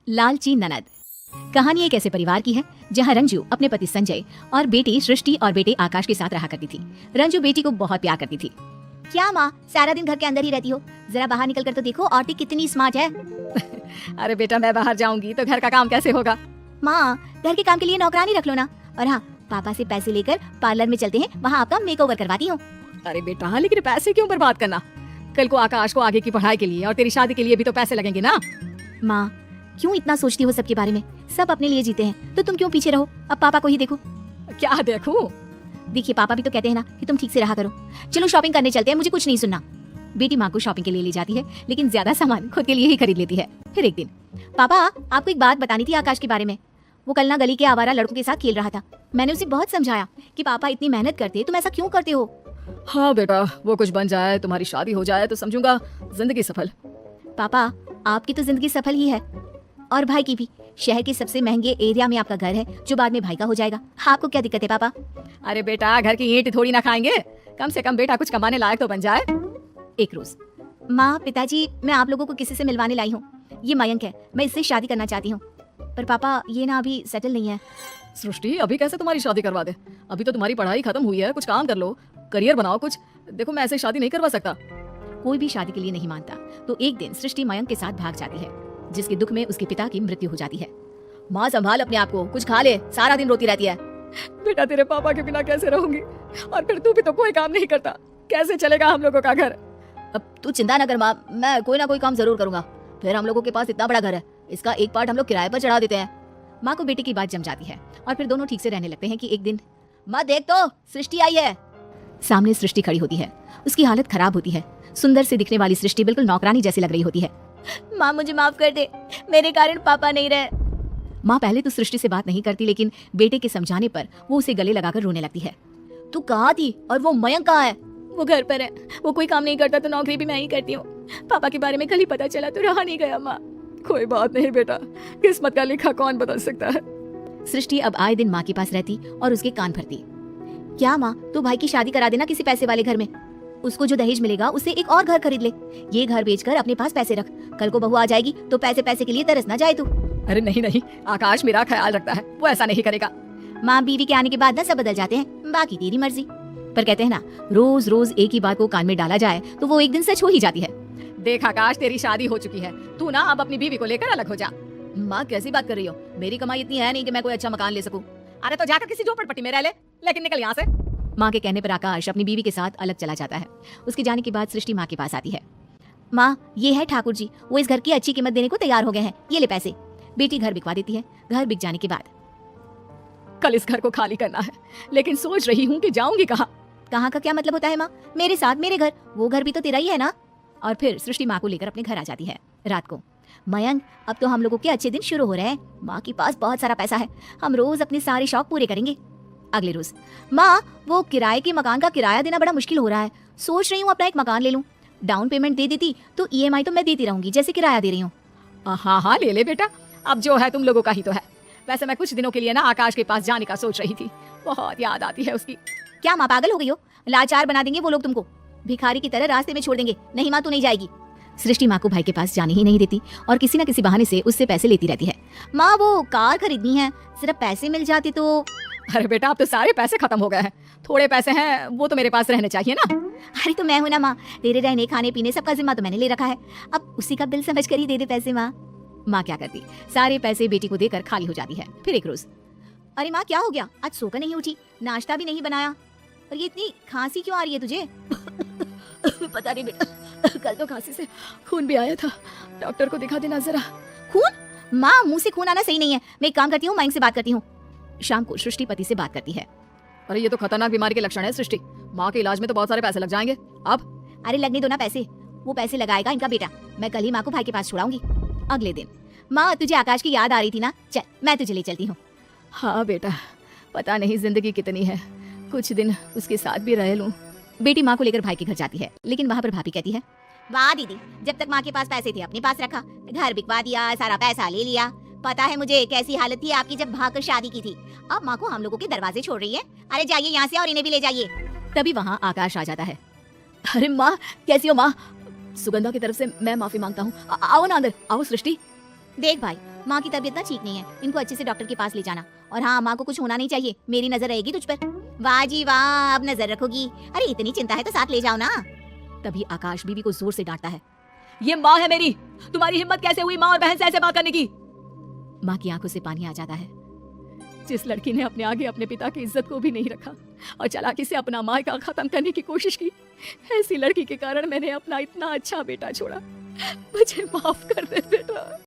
लालची ननद। कहानी एक ऐसे परिवार की है जहां रंजू अपने पति संजय और बेटी सृष्टि और बेटे आकाश के साथ रहा करती थी। रंजू बेटी को बहुत प्यार करती थी। क्या माँ, सारा दिन घर के अंदर ही रहती हो? जरा बाहर निकल कर तो देखो, औरतें कितनी स्मार्ट है। अरे बेटा, मैं बाहर जाऊंगी तो घर का काम कैसे होगा? माँ, घर के काम के लिए नौकरानी रख लो ना। और हाँ, पापा से पैसे लेकर पार्लर में चलते हैं, वहाँ आपका मेकओवर करवाती हूँ। अरे बेटा, लेकिन पैसे क्यों बर्बाद करना? कल को आकाश को आगे की पढ़ाई के लिए और तेरी शादी के लिए भी तो पैसे लगेंगे ना। माँ, क्यों इतना सोचती हो सबके बारे में? सब अपने लिए जीते हैं तो तुम क्यों पीछे रहो? अब पापा को ही देखो। क्या देखूं? देखिए, पापा भी तो कहते हैं ना कि तुम ठीक से रहा करो। चलो शॉपिंग करने चलते हैं, मुझे कुछ नहीं सुनना। बेटी माँ को शॉपिंग के लिए ले जाती है, लेकिन ज्यादा सामान खुद के लिए ही खरीद लेती है। फिर एक दिन, पापा आपको एक बात बतानी थी आकाश के बारे में। वो कल ना गली के आवारा लड़कों के साथ खेल रहा था। मैंने उसे बहुत समझाया कि पापा इतनी मेहनत करते, तुम ऐसा क्यों करते हो? हाँ बेटा, वो कुछ बन जाए, तुम्हारी शादी हो जाए तो समझूंगा जिंदगी सफल। पापा, आपकी तो जिंदगी सफल ही है, और भाई की भी। शहर के सबसे महंगे एरिया में आपका घर है, जो बाद में भाई का हो जाएगा। आपको क्या दिक्कत है पापा? अरे बेटा, घर की ईंट थोड़ी ना खाएंगे, कम से कम बेटा कुछ कमाने लायक तो बन जाए। एक रोज, माँ, पिताजी, मैं आप लोगों को किसी से मिलवाने लाई हूँ। ये मयंक है, मैं इससे शादी करना चाहती हूँ। पर पापा, ये ना अभी सेटल नहीं है। सृष्टि, अभी कैसे तुम्हारी शादी करवा दे? अभी तो तुम्हारी पढ़ाई खत्म हुई है, कुछ काम कर लो, करियर बनाओ कुछ। देखो, मैं ऐसे शादी नहीं करवा सकता। कोई भी शादी के लिए नहीं मानता, तो एक दिन सृष्टि मयंक के साथ भाग जाती है, जिसके दुख में उसके पिता की मृत्यु हो जाती है। माँ, संभाल अपने आप को, कुछ खा ले, सारा दिन रोती रहती है। बेटा, तेरे पापा के बिना कैसे रहूंगी? और फिर तू भी तो कोई काम नहीं करता, कैसे चलेगा हम लोगों का घर? अब तू चिंता न कर माँ, मैं कोई ना कोई काम जरूर करूंगा। फिर हम लोगों के पास इतना बड़ा घर है, इसका एक पार्ट हम लोग किराए पर चढ़ा देते हैं। माँ को बेटे की बात जम जाती है और फिर दोनों ठीक से रहने लगते हैं कि एक दिन, माँ देख तो, सृष्टि आई है। सामने सृष्टि खड़ी होती है, उसकी हालत खराब होती है। सुंदर से दिखने वाली सृष्टि बिल्कुल नौकरानी जैसी लग रही होती है। माँ, मुझे माफ कर दे, मेरे कारण पापा नहीं रहे। माँ पहले तो सृष्टि से बात नहीं करती, लेकिन बेटे के समझाने पर वो उसे गले लगाकर रोने लगती है। तू कहाँ थी और वो मयंक कहाँ है? वो घर पर है, वो कोई काम नहीं करता तो नौकरी भी मैं ही करती हूँ। पापा के बारे में कल ही पता चला तो रहा नहीं गया। माँ, कोई बात नहीं बेटा, किस्मत का लिखा कौन बदल सकता है। सृष्टि अब आए दिन माँ के पास रहती और उसके कान भरती। क्या माँ, तू भाई की शादी करा देना किसी पैसे वाले घर में। उसको जो दहेज मिलेगा उससे एक और घर खरीद ले। ये घर बेचकर अपने पास पैसे रख, कल को बहू आ जाएगी तो पैसे पैसे के लिए तरस ना जाए तू। अरे नहीं नहीं, आकाश मेरा ख्याल रखता है, वो ऐसा नहीं करेगा। माँ, बीवी के आने के बाद ना सब बदल जाते हैं, बाकी तेरी मर्जी। पर कहते हैं ना, रोज रोज एक ही बात को कान में डाला जाए तो वो एक दिन सच हो ही जाती है। देख आकाश, तेरी शादी हो चुकी है, तू ना अब अपनी बीवी को लेकर अलग हो जा। माँ, कैसी बात कर रही हो? मेरी कमाई इतनी है नहीं कि मैं कोई अच्छा मकान ले सकूं। अरे तो जाकर किसी झोपड़पट्टी में रह ले, लेकिन निकल यहाँ से। माँ के कहने पर आकाश अपनी बीवी के साथ अलग चला जाता है। उसके जाने के बाद सृष्टि माँ के पास आती है। माँ, ये है ठाकुर जी, वो इस घर की अच्छी कीमत देने को तैयार हो गए हैं, ये ले पैसे। बेटी घर बिकवा देती है। घर बिक जाने के बाद, कल इस घर को खाली करना है, लेकिन सोच रही हूँ कि जाऊंगी कहाँ। कहाँ का क्या मतलब होता है माँ? मेरे साथ मेरे घर, वो घर भी तो तेरा ही है ना। और फिर सृष्टि माँ को लेकर अपने घर आ जाती है। रात को, मयंक, अब तो हम लोगों के अच्छे दिन शुरू हो रहे हैं। माँ के पास बहुत सारा पैसा है, हम रोज अपने सारे शौक पूरे करेंगे। अगले रोज, माँ, वो किराए के मकान का किराया देना बड़ा मुश्किल हो रहा है। सोच रही हूँ अपना एक मकान ले लूँ। डाउन पेमेंट दे देती तो EMI तो मैं देती रहूंगी जैसे किराया दे रही हूँ। हाँ हाँ, ले ले बेटा, अब जो है तुम लोगों का ही तो है। वैसे मैं कुछ दिनों के लिए ना आकाश के पास जाने का सोच रही थी, बहुत याद आती है उसकी। क्या माँ, पागल हो गई हो? लाचार बना देंगे वो लोग तुमको, भिखारी की तरह रास्ते में छोड़ देंगे। नहीं माँ, तू नहीं जाएगी। सृष्टि माँ को भाई के पास जाने ही नहीं देती और किसी न किसी बहाने से उससे पैसे लेती रहती है। माँ, वो कार खरीदनी है, सिर्फ पैसे मिल जाते तो। अरे बेटा, अब तो सारे पैसे खत्म हो गए हैं, थोड़े पैसे हैं वो तो मेरे पास रहने चाहिए ना। अरे तो मैं हूं ना माँ, तेरे रहने खाने पीने सबका जिम्मा तो मैंने ले रखा है, अब उसी का बिल समझ कर ही दे दे पैसे। माँ क्या करती, सारे पैसे बेटी को देकर खाली हो जाती है। फिर एक रोज, अरे माँ, क्या हो गया? आज सोकर नहीं उठी, नाश्ता भी नहीं बनाया, और ये इतनी खांसी क्यों आ रही है तुझे? पता नहीं बेटा, कल तो खांसी से खून भी आया था, डॉक्टर को दिखा देना जरा। खून? माँ, मुंह से खून आना सही नहीं है। मैं एक काम करती हूँ, मयंक से बात करती हूँ। शाम को सृष्टि पति से बात करती है। अरे ये तो खतरनाक बीमारी के लक्षण है सृष्टि, माँ के इलाज में तो बहुत सारे पैसे लग जाएंगे। अब अरे लगने दो ना पैसे, वो पैसे लगाएगा इनका बेटा। मैं कल ही माँ को भाई के पास छुड़ाऊंगी। अगले दिन, माँ, तुझे आकाश की याद आ रही थी ना, चल मैं तुझे ले चलती हूँ। हाँ बेटा, पता नहीं जिंदगी कितनी है, कुछ दिन उसके साथ भी रह लूं। बेटी माँ को लेकर भाई के घर जाती है, लेकिन वहाँ पर भाभी कहती है, वाह दीदी, जब तक माँ के पास पैसे थे अपने पास रखा, घर बिकवा दिया, सारा पैसा ले लिया। पता है मुझे कैसी हालत थी आपकी जब भागकर शादी की थी। अब माँ को हम लोगों के दरवाजे छोड़ रही है। अरे जाइए यहाँ से और इन्हें भी ले जाइए। तभी वहाँ आकाश आ जाता है। अरे माँ, कैसी हो माँ? सुगंधा की तरफ से मैं माफी मांगता हूँ। आओ ना अंदर, आओ सृष्टि। देख भाई, माँ की तबीयत ना ठीक नहीं है, इनको अच्छे से डॉक्टर के पास ले जाना। और हाँ, माँ को कुछ होना नहीं चाहिए, मेरी नजर रहेगी तुझ पर। वाह जी वाह, अब नजर रखोगी? अरे इतनी चिंता है तो साथ ले जाओ ना। तभी आकाश बीवी को जोर से डांटता है। ये माँ है मेरी, तुम्हारी हिम्मत कैसे हुई माँ और बहन से ऐसे बात करने की? माँ की आंखों से पानी आ जाता है। जिस लड़की ने अपने आगे अपने पिता की इज्जत को भी नहीं रखा और चालाकी से अपना मायका खत्म करने की कोशिश की, ऐसी लड़की के कारण मैंने अपना इतना अच्छा बेटा छोड़ा। मुझे माफ कर दे बेटा।